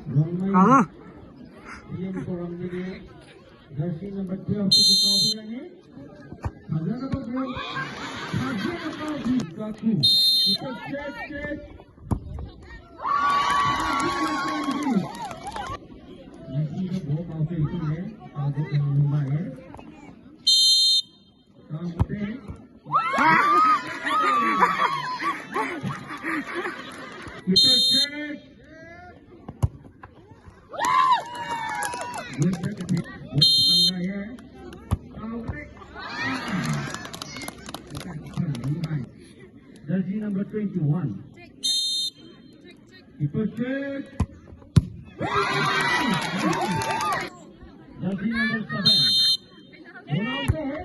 Kamu? Yang seorang ini jersey number 12 di kawasan ini. Ada number 12. Ada number 1. Kita cek. Messi का बहुत आउटफिट है आगे के लंबा है काम होते हैं kita cek kita cek tengah ya tarik jersey number 21 kita cek jersey number 7 Ronaldo है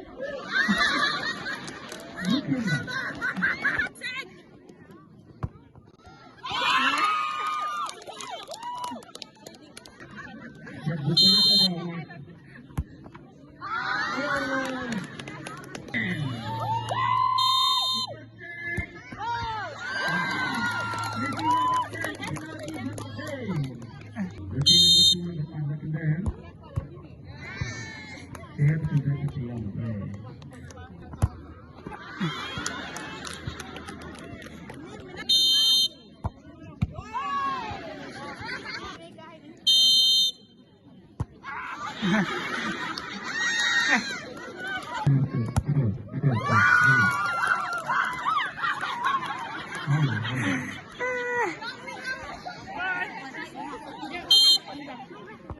Sehat sudah kesiang.